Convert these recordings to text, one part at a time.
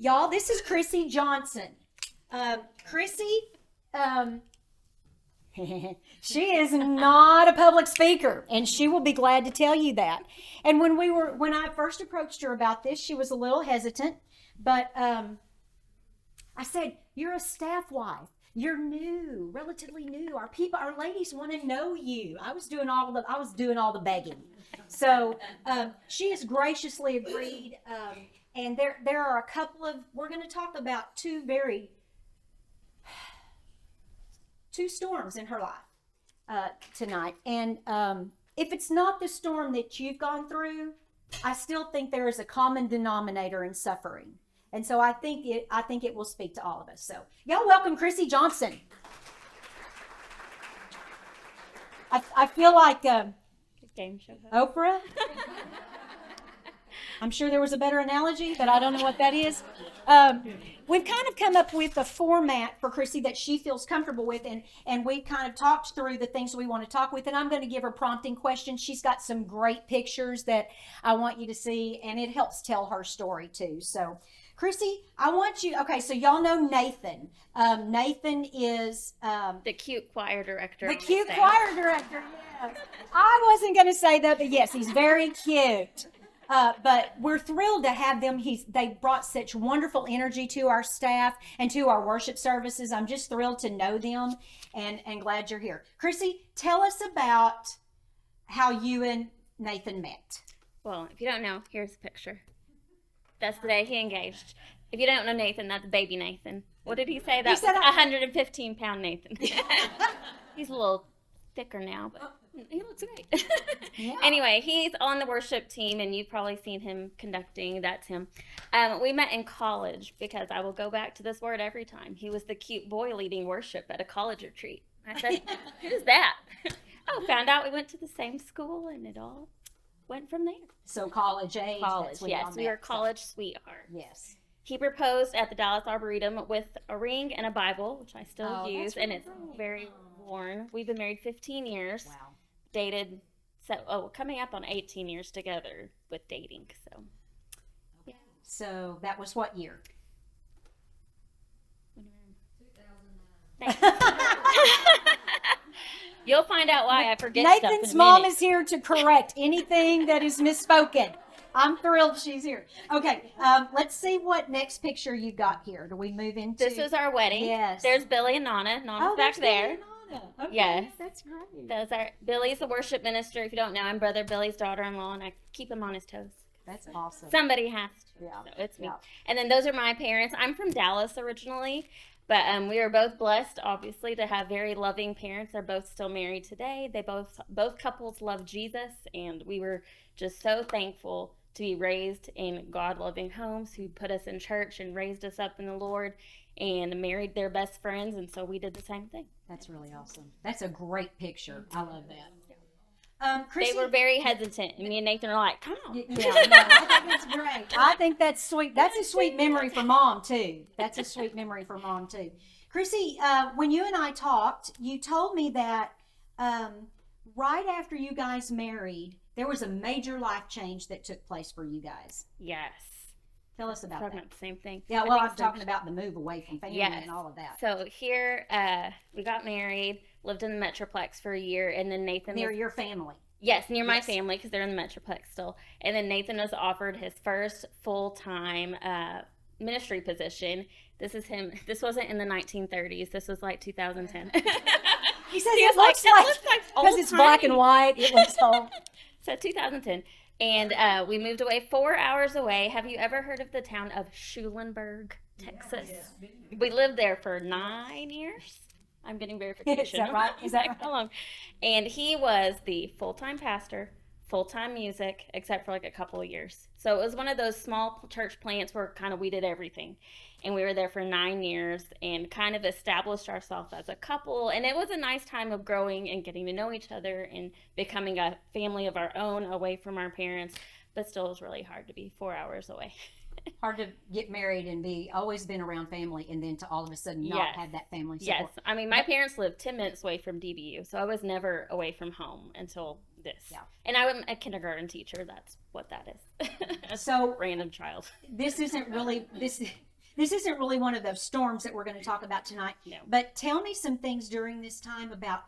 Y'all, this is Chrissy Johnson. Chrissy, she is not a public speaker, and she will be glad to tell you that. And when I first approached her about this, she was a little hesitant, but I said, "You're a staff wife. You're new, relatively new. Our ladies want to know you." I was doing all the begging. So she has graciously agreed. And there are a couple of, we're going to talk about two storms in her life tonight. And if it's not the storm that you've gone through, I still think there is a common denominator in suffering. And so I think it will speak to all of us. So y'all welcome Chrissy Johnson. I feel like game show Oprah. I'm sure there was a better analogy, but I don't know what that is. We've kind of come up with a format for Chrissy that she feels comfortable with, and we kind of talked through the things we want to talk with, and I'm going to give her prompting questions. She's got some great pictures that I want you to see, and it helps tell her story too. So, Chrissy, I want you, okay, so y'all know Nathan. Nathan is... the cute choir director. The cute choir director, yes. I wasn't going to say that, but yes, he's very cute. But we're thrilled to have them. They brought such wonderful energy to our staff and to our worship services. I'm just thrilled to know them and glad you're here. Chrissy, tell us about how you and Nathan met. Well, if you don't know, here's a picture. That's the day he engaged. If you don't know Nathan, that's baby Nathan. What did he say? That's 115-pound Nathan. He's a little thicker now, but he looks great. Yeah. Anyway, he's on the worship team, and you've probably seen him conducting. That's him. We met in college, because I will go back to this word every time. He was the cute boy leading worship at a college retreat. I said, "Who's that?" Oh, found out we went to the same school, and it all went from there. So college age. College, yes. We were college sweethearts. Yes. He proposed at the Dallas Arboretum with a ring and a Bible, which I still use, and it's very worn. We've been married 15 years. Wow. Dated, coming up on 18 years together with dating. So, yeah. So that was what year? 2009. You'll find out why I forget stuff in a Nathan's mom minute. is here to correct anything that is misspoken. I'm thrilled she's here. Okay, let's see what next picture you got here. Do we move into? This is our wedding. Yes. There's Billy and Nana. Nana's back there. Okay, Yes. that's great. Billy's the worship minister. If you don't know, I'm Brother Billy's daughter-in-law, and I keep him on his toes. That's awesome. Somebody has to. Yeah. So it's me. Yeah. And then those are my parents. I'm from Dallas originally, but we were both blessed, obviously, to have very loving parents. They're both still married today. They both couples love Jesus, and we were just so thankful to be raised in God-loving homes who put us in church and raised us up in the Lord and married their best friends, and so we did the same thing. That's really awesome. That's a great picture. I love that. Chrissy, They were very hesitant, and me and Nathan are like, "Come on." Yeah, no, I think that's great. I think that's sweet. That's a sweet memory for mom, too. That's a sweet memory for mom, too. Chrissy, when you and I talked, you told me that right after you guys married, there was a major life change that took place for you guys. Yes. Tell us about Talking that. about the same thing. Yeah, I well, think I'm so. talking about the move away from family Yes. and all of that. So here, we got married, lived in the Metroplex for a year, and then Nathan Near was, your family. yes, near my Yes. family, because they're in the Metroplex still. And then Nathan was offered his first full-time ministry position. This is him. This wasn't in the 1930s. This was like 2010. He says He it was like, looks "That like, looks like because it's old-timey." black and white, it looks old. So 2010. And we moved away 4 hours away. Have you ever heard of the town of Schulenburg, Texas? We lived there for 9 years. I'm getting verification. Is that right? Is that right? How long? And he was the full-time pastor, full-time music, except for like a couple of years. So it was one of those small church plants where kind of we did everything. And we were there for 9 years and kind of established ourselves as a couple. And it was a nice time of growing and getting to know each other and becoming a family of our own away from our parents. But still, it was really hard to be 4 hours away. Hard to get married and be always been around family and then to all of a sudden not Yes. have that family Yes. support. I mean, my parents lived 10 minutes away from DBU, so I was never away from home until this. Yeah. And I'm a kindergarten teacher. That's what that is. A So random child. this isn't really This isn't really one of those storms that we're going to talk about tonight. No. But tell me some things during this time about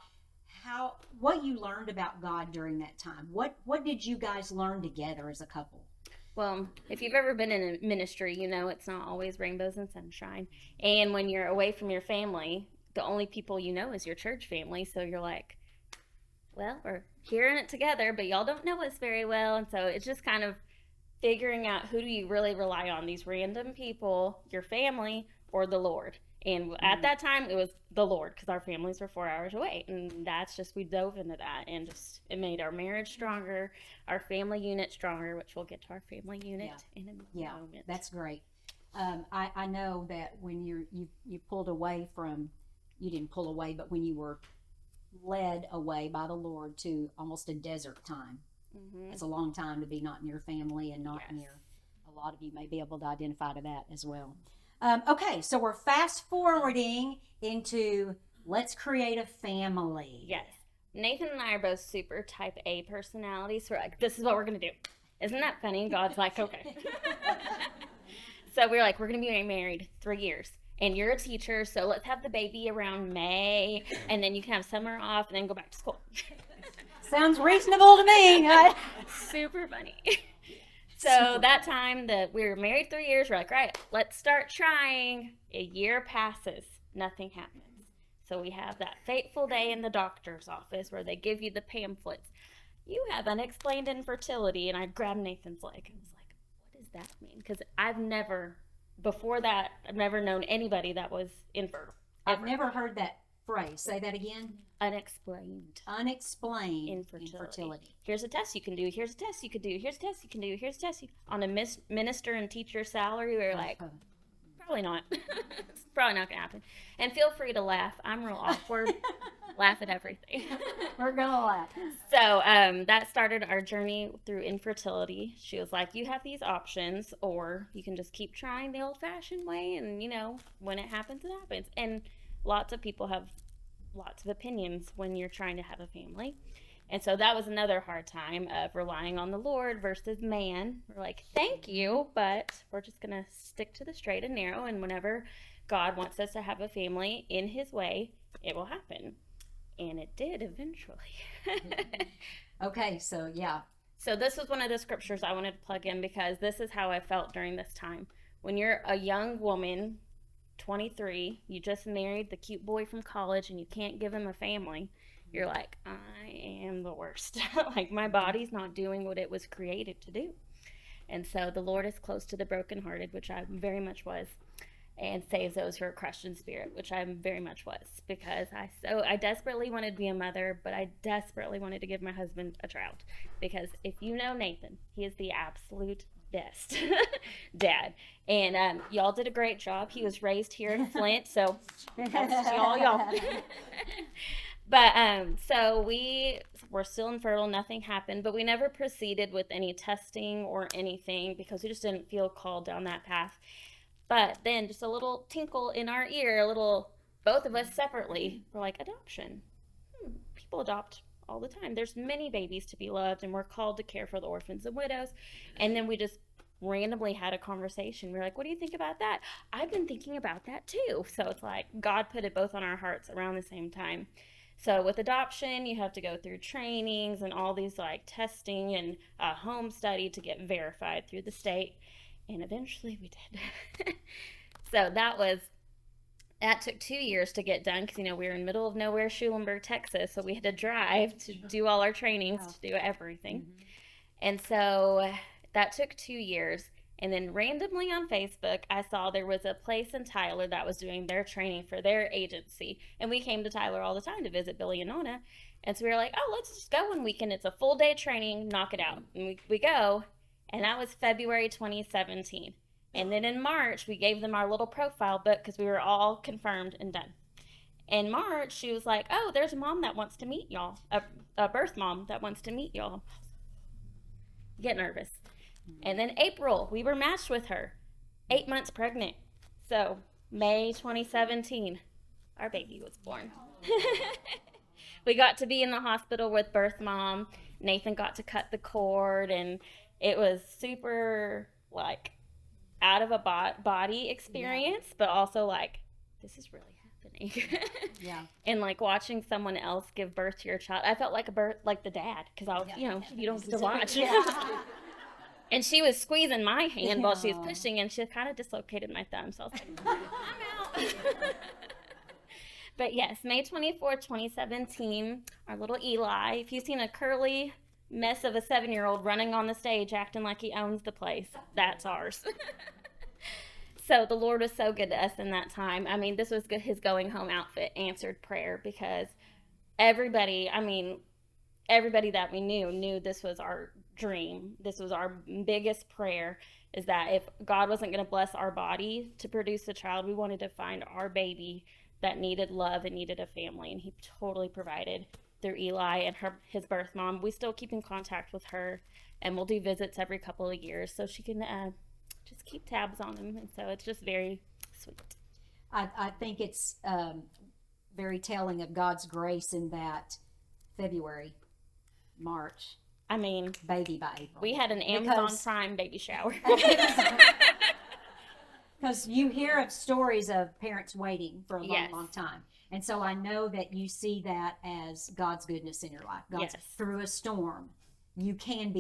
what you learned about God during that time. What did you guys learn together as a couple? Well, if you've ever been in a ministry, you know it's not always rainbows and sunshine. And when you're away from your family, the only people you know is your church family. So you're like, well, we're hearing it together, but y'all don't know us very well. And so it's just kind of figuring out who do you really rely on, these random people, your family, or the Lord. And at that time, it was the Lord, because our families were 4 hours away. And that's just, we dove into that, and just, it made our marriage stronger, our family unit stronger, which we'll get to our family unit in a moment. That's great. I know that when you pulled away from, you didn't pull away, but when you were led away by the Lord to almost a desert time, it's a long time to be not near family and not near, a lot of you may be able to identify to that as well. Okay, so we're fast forwarding into let's create a family. Yes. Nathan and I are both super type A personalities. So we're like, this is what we're going to do. Isn't that funny? God's like, okay. So we're like, we're going to be married 3 years. And you're a teacher, so let's have the baby around May. And then you can have summer off and then go back to school. Sounds reasonable to me. Super funny. So that time that we were married 3 years, we're like, right, let's start trying. A year passes, nothing happens. So we have that fateful day in the doctor's office where they give you the pamphlets. You have unexplained infertility. And I grabbed Nathan's leg and was like, what does that mean? Because before that, I've never known anybody that was infertile. I've never heard that phrase. Say that again. Unexplained infertility. Here's a test you can do. Here's a test you could do. Here's a test you can do. Here's a test on a minister and teacher salary. We were like, probably not. It's probably not going to happen. And feel free to laugh. I'm real awkward. Laugh at everything. We're going to laugh. So that started our journey through infertility. She was like, you have these options, or you can just keep trying the old-fashioned way, and, when it happens, it happens. And lots of people have lots of opinions when you're trying to have a family. And so that was another hard time of relying on the Lord versus man. We're like, thank you, but we're just going to stick to the straight and narrow. And whenever God wants us to have a family in his way, it will happen. And it did eventually. Okay, so yeah. So this was one of the scriptures I wanted to plug in, because this is how I felt during this time. When you're a young woman, 23, you just married the cute boy from college and you can't give him a family, you're like, I am the worst. Like, my body's not doing what it was created to do. And so the Lord is close to the brokenhearted, which I very much was, and saves those who are crushed in spirit, which I very much was, because I desperately wanted to be a mother, but I desperately wanted to give my husband a child, because if you know Nathan, he is the absolute best dad. And y'all did a great job. He was raised here in Flint, so that's y'all. But so we were still infertile. Nothing happened, but we never proceeded with any testing or anything, because we just didn't feel called down that path. But then just a little tinkle in our ear, both of us separately, we're like, adoption. People adopt all the time. There's many babies to be loved, and we're called to care for the orphans and widows. And then we just randomly had a conversation. We're like, what do you think about that? I've been thinking about that too. So it's like God put it both on our hearts around the same time. So with adoption, you have to go through trainings and all these like testing and a home study to get verified through the state. And eventually we did. So that took 2 years to get done, because, we were in the middle of nowhere, Schulenburg, Texas. So we had to drive to do all our trainings, to do everything. Mm-hmm. And so that took 2 years. And then randomly on Facebook, I saw there was a place in Tyler that was doing their training for their agency. And we came to Tyler all the time to visit Billy and Nona. And so we were like, oh, let's just go one weekend. It's a full day training, knock it out. And we go. And that was February 2017. And then in March, we gave them our little profile book, because we were all confirmed and done. In March, she was like, oh, there's a mom that wants to meet y'all, a birth mom that wants to meet y'all. Get nervous. And then April, we were matched with her, 8 months pregnant. So May 2017, our baby was born. We got to be in the hospital with birth mom. Nathan got to cut the cord, and it was super, out of a body experience, but also like, this is really happening. Yeah. And like watching someone else give birth to your child, I felt like like the dad, because I was, you don't get to watch. And she was squeezing my hand while she was pushing, and she kind of dislocated my thumb. So I was like, I'm out. But yes, May 24th, 2017, our little Eli. If you've seen a curly mess of a 7-year-old running on the stage acting like he owns the place, that's ours. So the Lord was so good to us in that time. I mean, this was his going home outfit, answered prayer, because everybody that we knew this was our dream. This was our biggest prayer, is that if God wasn't going to bless our body to produce a child, we wanted to find our baby that needed love and needed a family, and he totally provided through Eli and his birth mom. We still keep in contact with her, and we'll do visits every couple of years so she can just keep tabs on him, and so it's just very sweet. I think it's very telling of God's grace in that February, March, I mean, baby by April. we had an Amazon Prime baby shower. Because you hear of stories of parents waiting for a long, Yes. long time. And so I know that you see that as God's goodness in your life. God's Yes. through a storm. You can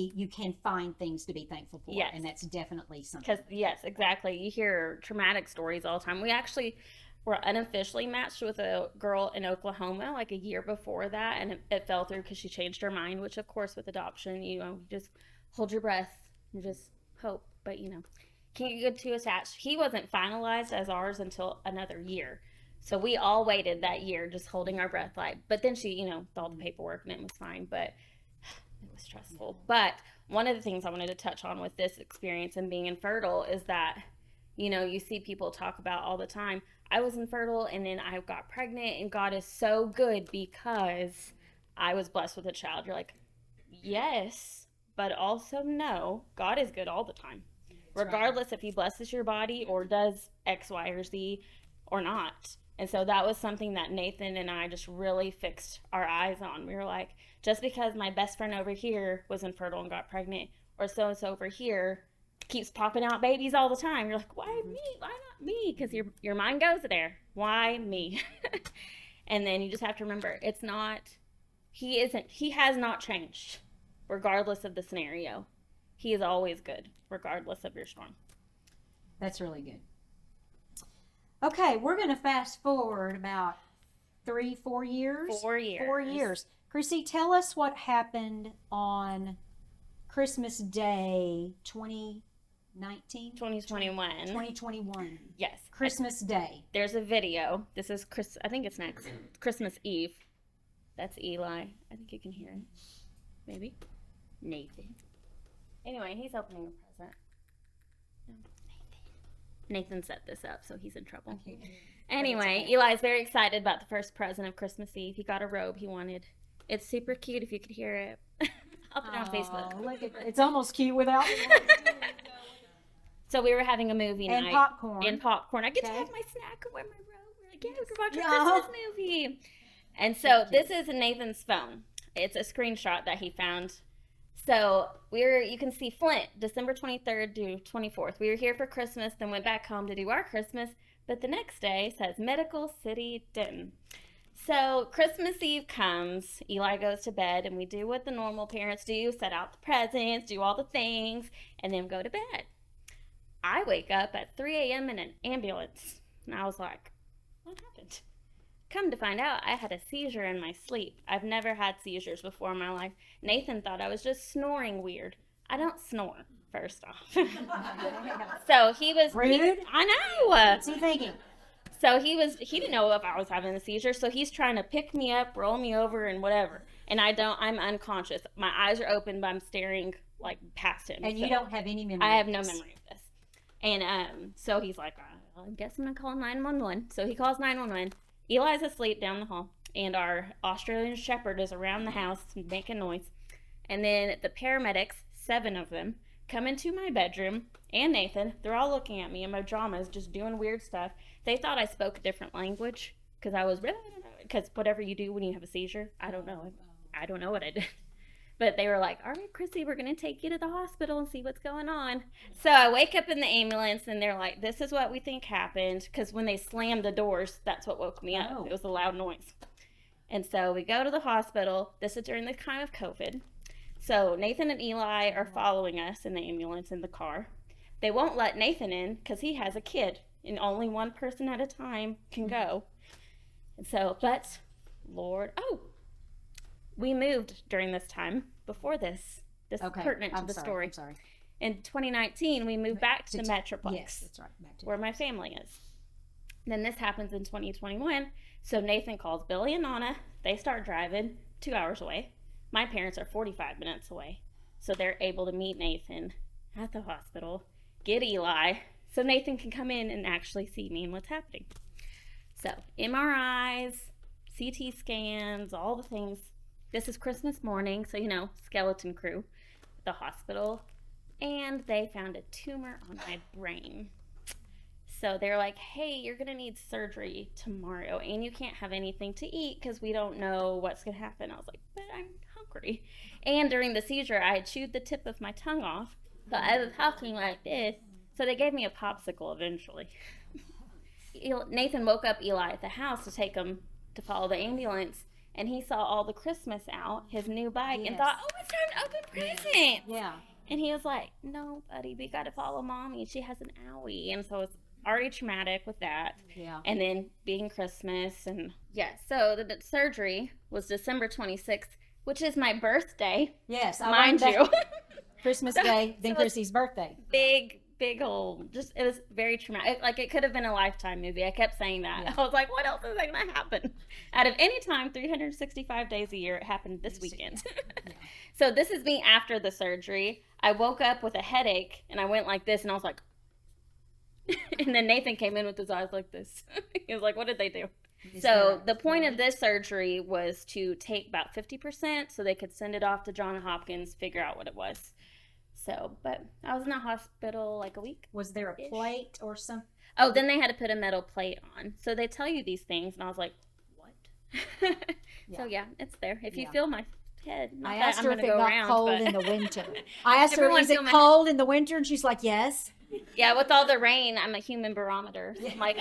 find things to be thankful for. Yes. And that's definitely something. Because, yes, exactly. You hear traumatic stories all the time. We actually were unofficially matched with a girl in Oklahoma like a year before that, and it fell through because she changed her mind, which, of course, with adoption, you just hold your breath and just hope. But, can't get too attached. He wasn't finalized as ours until another year. So we all waited that year just holding our breath. But then she, did all the paperwork and it was fine. But it was stressful. But one of the things I wanted to touch on with this experience and being infertile is that, you see people talk about all the time, I was infertile and then I got pregnant, and God is so good because I was blessed with a child. You're like, yes, but also no, God is good all the time. Regardless if he blesses your body or does X, Y, or Z or not. And so that was something that Nathan and I just really fixed our eyes on. We were like, just because my best friend over here was infertile and got pregnant, or so-and-so over here keeps popping out babies all the time, you're like, why me? Why not me? Because your mind goes there. Why me? And then you just have to remember, he has not changed, regardless of the scenario. He is always good, regardless of your storm. That's really good. Okay, we're going to fast forward about 3-4 years. 4 years. 4 years. Chrissy, tell us what happened on Christmas Day 2019? 2021. 2021. Yes. Christmas Day. There's a video. This is I think it's next. Christmas Eve. That's Eli. I think you can hear it. Maybe. Nathan. Anyway, he's opening a present. Nathan set this up, so he's in trouble. Okay. Anyway, Eli's very excited about the first present of Christmas Eve. He got a robe he wanted. It's super cute if you could hear it. I'll put it on Facebook. Look at, it's almost cute without So we were having a movie and night. popcorn. And popcorn. I get to Okay. have my snack and wear my robe. We're like, yeah, we can watch a Yeah. Christmas movie. And so this is Nathan's phone. It's a screenshot that he found. So you can see Flint, December 23rd to 24th. We were here for Christmas, then went back home to do our Christmas. But the next day says Medical City Denton. So Christmas Eve comes, Eli goes to bed, and we do what the normal parents do, set out the presents, do all the things, and then go to bed. I wake up at 3 a.m. in an ambulance, and I was like, what happened? Come to find out, I had a seizure in my sleep. I've never had seizures before in my life. Nathan thought I was just snoring weird. I don't snore, first off. So he was... Rude. I know! What's he thinking? So he didn't know if I was having a seizure, so he's trying to pick me up, roll me over, and whatever. And I'm unconscious. My eyes are open, but I'm staring, past him. And you don't have any memory I have of no this. memory of this. And so he's like, I guess I'm going to call 911. So he calls 911. Eli's asleep down the hall, and our Australian Shepherd is around the house making noise. And then the paramedics, 7 of them, come into my bedroom, and Nathan. They're all looking at me, and my drama is just doing weird stuff. They thought I spoke a different language, because whatever you do when you have a seizure, I don't know what I did. But they were like, all right, Chrissy, we're going to take you to the hospital and see what's going on. So I wake up in the ambulance and they're like, this is what we think happened. Because when they slammed the doors, that's what woke me up. It was a loud noise. And so we go to the hospital. This is during the time of COVID. So Nathan and Eli are following us in the ambulance in the car. They won't let Nathan in because he has a kid and only one person at a time can go. And so, but Lord, we moved during this time before this. This is pertinent to the story. I'm sorry. In 2019, we moved back to Metroplex. Yes, that's right. Back to where my family is. Then this happens in 2021. So Nathan calls Billy and Nana. They start driving 2 hours away. My parents are 45 minutes away. So they're able to meet Nathan at the hospital, get Eli, so Nathan can come in and actually see me and what's happening. So MRIs, CT scans, all the things. This is Christmas morning, so skeleton crew at the hospital. And they found a tumor on my brain. So they're like, hey, you're going to need surgery tomorrow, and you can't have anything to eat because we don't know what's going to happen. I was like, but I'm hungry. And during the seizure, I had chewed the tip of my tongue off, so I was talking like this. So they gave me a popsicle eventually. Nathan woke up Eli at the house to take him to follow the ambulance, and he saw all the Christmas out, his new bike, and thought, oh, it's time to open presents. Yeah. And he was like, no, buddy, we got to follow Mommy. She has an owie. And so it's already traumatic with that. Yeah. And then being Christmas. And so the surgery was December 26th, which is my birthday. Yes. Mind you. Christmas Day, then Chrissy's birthday. Big old, it was very traumatic. Like, it could have been a Lifetime movie. I kept saying that. Yeah. I was like, what else is going to happen? Out of any time, 365 days a year, it happened this weekend. Yeah. So this is me after the surgery. I woke up with a headache, and I went like this, and I was like, and then Nathan came in with his eyes like this. He was like, what did they do? So the point of this surgery was to take about 50% so they could send it off to Johns Hopkins, figure out what it was. So, but I was in the hospital like a week. Was there a plate or something? Oh, then they had to put a metal plate on. So they tell you these things, and I was like, what? So, it's there. If you feel my head. I asked her if it got cold in the winter. I asked her, is it cold in the winter? And she's like, yes. Yeah, with all the rain, I'm a human barometer. So I'm like,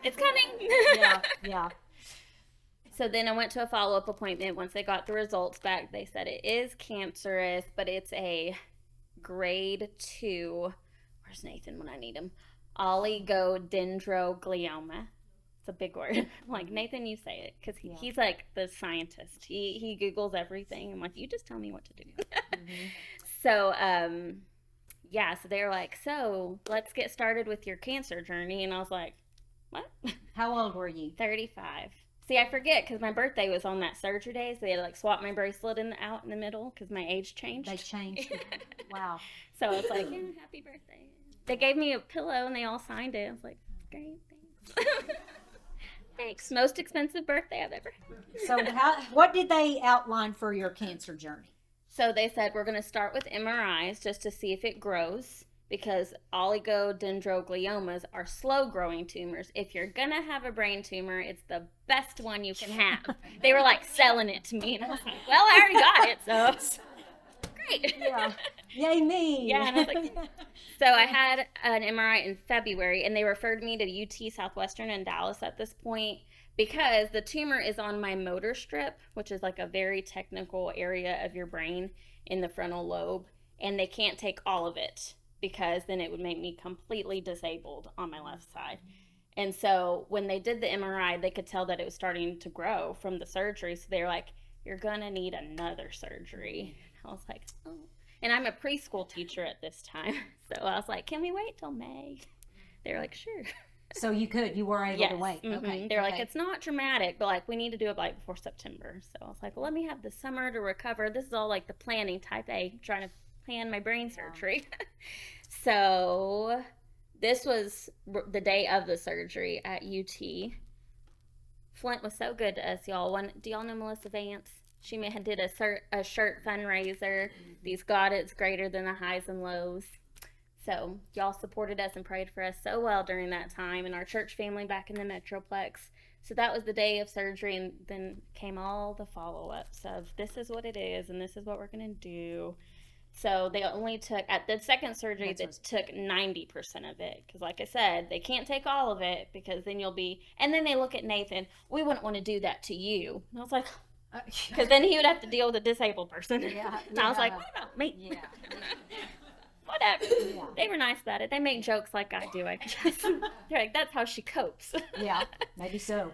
it's coming. Yeah. So then I went to a follow-up appointment. Once they got the results back, they said it is cancerous, but it's a grade 2. Where's Nathan when I need him? Oligodendroglioma. It's a big word. I'm like, Nathan, you say it, because he's like the scientist. He Googles everything. I'm like, you just tell me what to do. So, so they were like, so let's get started with your cancer journey. And I was like, what? How old were you? 35. See, I forget because my birthday was on that surgery day, so they had to swap my bracelet out in the middle because my age changed. They changed it. Wow. So I was like, happy birthday. They gave me a pillow and they all signed it. I was like, great, thanks. Thanks. Most expensive birthday I've ever had. So what did they outline for your cancer journey? So they said we're going to start with MRIs just to see if it grows, because oligodendrogliomas are slow-growing tumors. If you're going to have a brain tumor, it's the best one you can have. They were like selling it to me, and I was like, well, I already got it, so great. Yeah. Yay me. Yeah, and I was like, so I had an MRI in February, and they referred me to UT Southwestern in Dallas at this point because the tumor is on my motor strip, which is like a very technical area of your brain in the frontal lobe, and they can't take all of it, because then it would make me completely disabled on my left side. And so when they did the MRI, they could tell that it was starting to grow from the surgery. So they were like, you're going to need another surgery. I was like, oh. And I'm a preschool teacher at this time. So I was like, can we wait till May? They were like, sure. So you were able to wait. Mm-hmm. Okay. They're like, it's not dramatic, but like we need to do it like before September. So I was like, well, let me have the summer to recover. This is all like the planning, type A, trying to plan my brain surgery. So this was the day of the surgery at UT. Flint was so good to us, y'all. Do y'all know Melissa Vance? She did a shirt fundraiser. These God, it's greater than the highs and lows. So y'all supported us and prayed for us so well during that time, and our church family back in the Metroplex. So that was the day of surgery, and then came all the follow-ups of this is what it is and this is what we're going to do. So they only took, at the second surgery, they took 90% of it. Because, like I said, they can't take all of it because then you'll be, and then they look at Nathan, we wouldn't want to do that to you. And I was like, because then he would have to deal with a disabled person. Yeah, And I was like, what about me? Yeah. Whatever. Yeah. They were nice about it. They make jokes like I do, I guess. They're like, that's how she copes. Yeah, maybe so.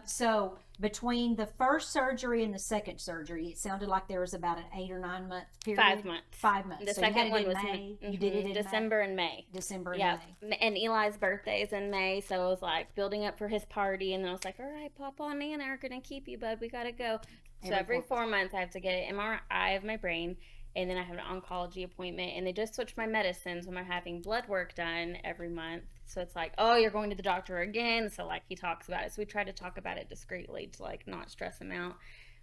So between the first surgery and the second surgery, it sounded like there was about an 8 or 9 month period. 5 months. 5 months. The so second one was May. in You did it in December and May. December and May. And Eli's birthday is in May, so it was like building up for his party, and then I was like, all right, Papa and Nana are going to keep you, bud. We got to go. So every 4 months I have to get an MRI of my brain, and then I have an oncology appointment, and they just switched my medicines when I'm having blood work done every month. So it's like, oh, you're going to the doctor again. So like he talks about it. So we try to talk about it discreetly to like not stress him out.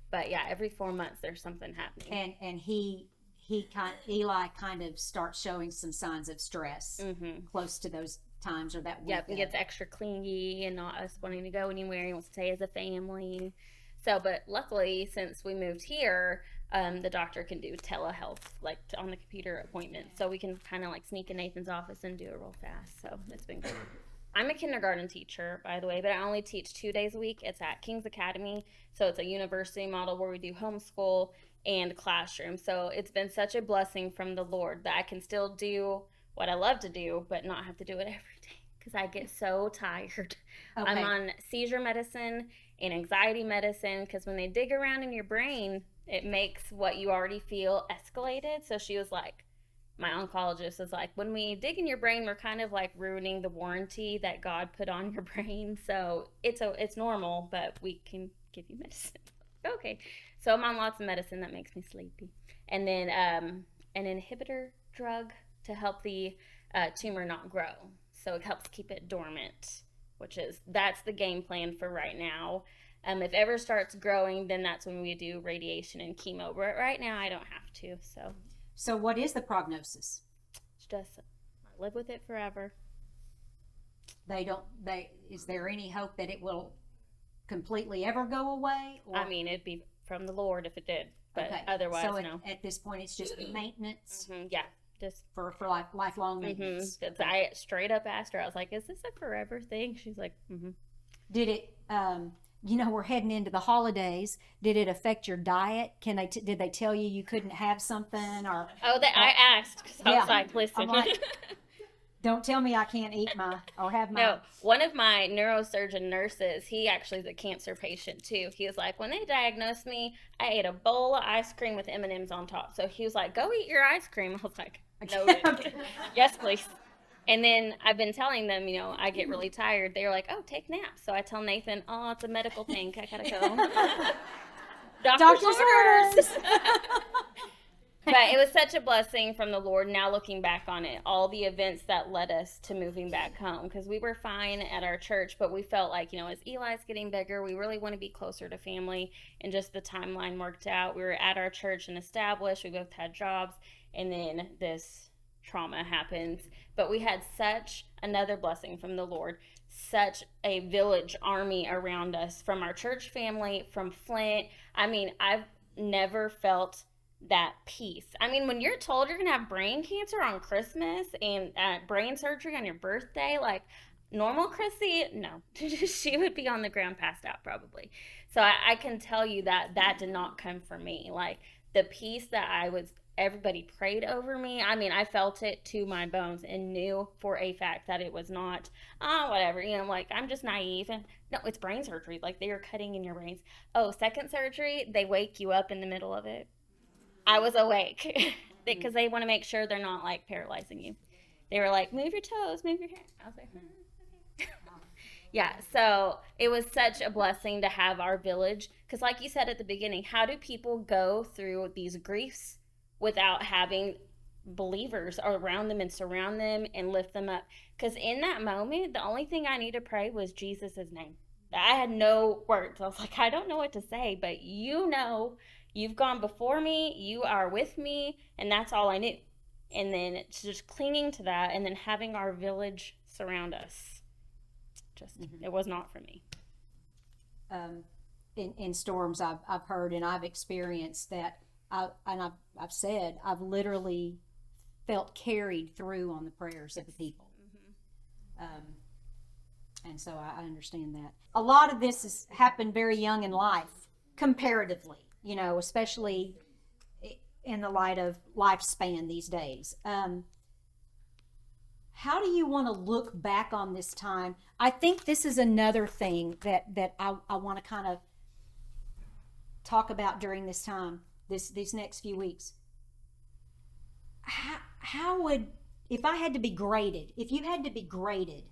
But yeah, every 4 months there's something happening. And Eli kind of starts showing some signs of stress close to those times or that week. Yep, he gets extra clingy and not us wanting to go anywhere. He wants to stay as a family. So, but luckily, since we moved here, the doctor can do telehealth, like on the computer appointments. So we can kind of like sneak in Nathan's office and do it real fast. So it's been good. I'm a kindergarten teacher, by the way, but I only teach 2 days a week. It's at King's Academy. So it's a university model where we do homeschool and classroom. So it's been such a blessing from the Lord that I can still do what I love to do, but not have to do it every day because I get so tired. Okay. I'm on seizure medicine and anxiety medicine because when they dig around in your brain, it makes what you already feel escalated. So she was like, my oncologist was like, when we dig in your brain, we're kind of like ruining the warranty that God put on your brain. So it's normal, but we can give you medicine. Okay. So I'm on lots of medicine that makes me sleepy. And then an inhibitor drug to help the tumor not grow. So it helps keep it dormant, that's the game plan for right now. If it ever starts growing, then that's when we do radiation and chemo. But right now, I don't have to. So what is the prognosis? It's just live with it forever. Is there any hope that it will completely ever go away? Or? I mean, it'd be from the Lord if it did. But otherwise, so no. At this point, it's just maintenance? Yeah. Just for lifelong maintenance. Okay. I straight up asked her, I was like, is this a forever thing? She's like, Did it, we're heading into the holidays. Did it affect your diet? Did they tell you couldn't have something or? I asked. So I was like, listen. Don't tell me I can't eat No, one of my neurosurgeon nurses, he actually is a cancer patient too. He was like, when they diagnosed me, I ate a bowl of ice cream with M&Ms on top. So he was like, go eat your ice cream. I was like, noted. Yes, please. And then I've been telling them, I get really tired. They're like, oh, take naps. So I tell Nathan, oh, it's a medical thing. I gotta go. Doctor's orders. But it was such a blessing from the Lord now looking back on it, all the events that led us to moving back home, because we were fine at our church, but we felt like, as Eli's getting bigger, we really want to be closer to family, and just the timeline worked out. We were at our church and established, we both had jobs, and then this trauma happens. But we had such another blessing from the Lord, such a village army around us from our church family, from Flint. I mean, I've never felt that peace. I mean, when you're told you're gonna have brain cancer on Christmas and brain surgery on your birthday, like normal Chrissy, no, she would be on the ground passed out probably. So I can tell you that did not come from me. Like the peace that everybody prayed over me. I mean, I felt it to my bones and knew for a fact that it was not, whatever, like I'm just naive. And no, it's brain surgery. Like they are cutting in your brains. Oh, second surgery, they wake you up in the middle of it. I was awake because they want to make sure they're not like paralyzing you. They were like, move your toes, move your hair. I was like, okay. Yeah, so it was such a blessing to have our village. Because like you said at the beginning, how do people go through these griefs without having believers around them and surround them and lift them up? Because in that moment, the only thing I needed to pray was Jesus' name. I had no words. I was like, I don't know what to say, but you've gone before me, you are with me, and that's all I knew. And then it's just clinging to that and then having our village surround us. It was not for me. in storms I've heard and I've experienced that I've said I've literally felt carried through on the prayers of the people. And so I understand that. A lot of this has happened very young in life, comparatively, especially in the light of lifespan these days. How do you want to look back on this time? I think this is another thing that I want to kind of talk about during this time, these next few weeks. How would, if you had to be graded,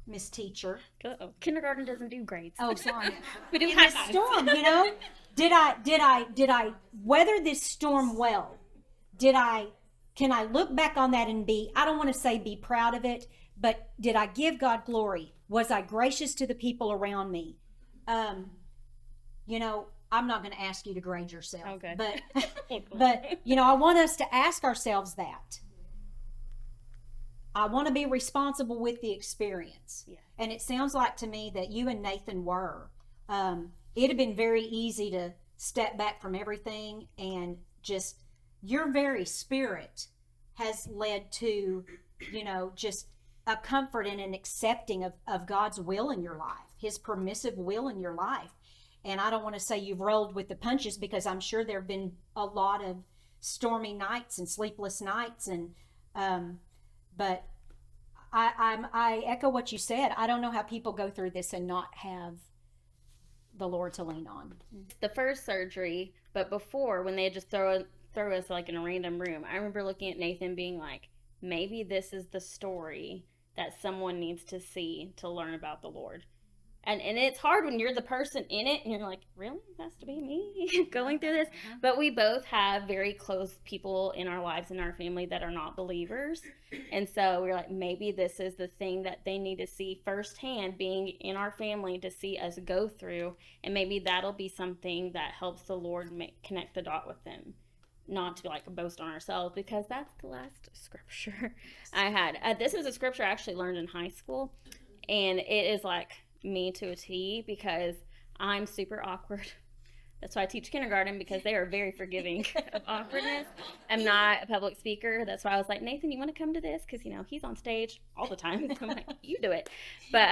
Miss Teacher. Kindergarten doesn't do grades. Oh, sorry. We do in this storm, did I weather this storm well? Can I look back on that and I don't want to say be proud of it, but did I give God glory? Was I gracious to the people around me? I'm not going to ask you to grade yourself. Okay. But I want us to ask ourselves that. I want to be responsible with the experience. Yeah. And it sounds like to me that you and Nathan were. It'd have been very easy to step back from everything and just your very spirit has led to, just a comfort and an accepting of God's will in your life, his permissive will in your life. And I don't want to say you've rolled with the punches because I'm sure there have been a lot of stormy nights and sleepless nights but I echo what you said. I don't know how people go through this and not have the Lord to lean on. The first surgery, but before, when they had just throw us like in a random room, I remember looking at Nathan being like, maybe this is the story that someone needs to see to learn about the Lord. And it's hard when you're the person in it and you're like, really? It has to be me going through this? But we both have very close people in our lives and our family that are not believers. And so we're like, maybe this is the thing that they need to see firsthand, being in our family, to see us go through. And maybe that'll be something that helps the Lord connect the dot with them. Not to like boast on ourselves, because that's the last scripture I had. This is a scripture I actually learned in high school. And it is like me to a T, because I'm super awkward. That's why I teach kindergarten, because they are very forgiving of awkwardness. I'm not a public speaker. That's why I was like, Nathan, you want to come to this? Because, he's on stage all the time. So I'm like, you do it. But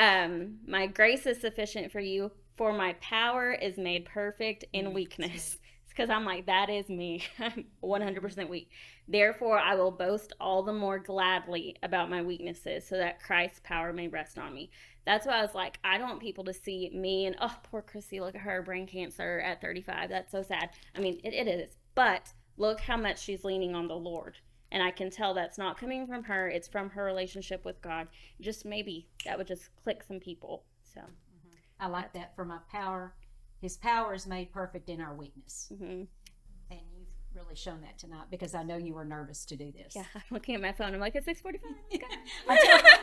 my grace is sufficient for you, for my power is made perfect in weakness. Because I'm like, that is me. I'm 100% weak. Therefore, I will boast all the more gladly about my weaknesses, so that Christ's power may rest on me. That's why I was like, I don't want people to see me and, oh, poor Chrissy, look at her, brain cancer at 35. That's so sad. I mean, it is. But look how much she's leaning on the Lord. And I can tell that's not coming from her. It's from her relationship with God. Just maybe that would just click some people. So I like that. For my power, his power is made perfect in our weakness. Mm-hmm. And you've really shown that tonight, because I know you were nervous to do this. Yeah, I'm looking at my phone. I'm like, it's 6:45.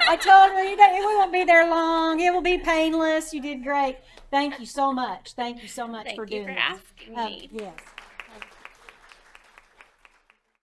I told her, we won't be there long. It will be painless. You did great. Thank you so much. Thank you so much for doing this. Thank you for asking me. Yes.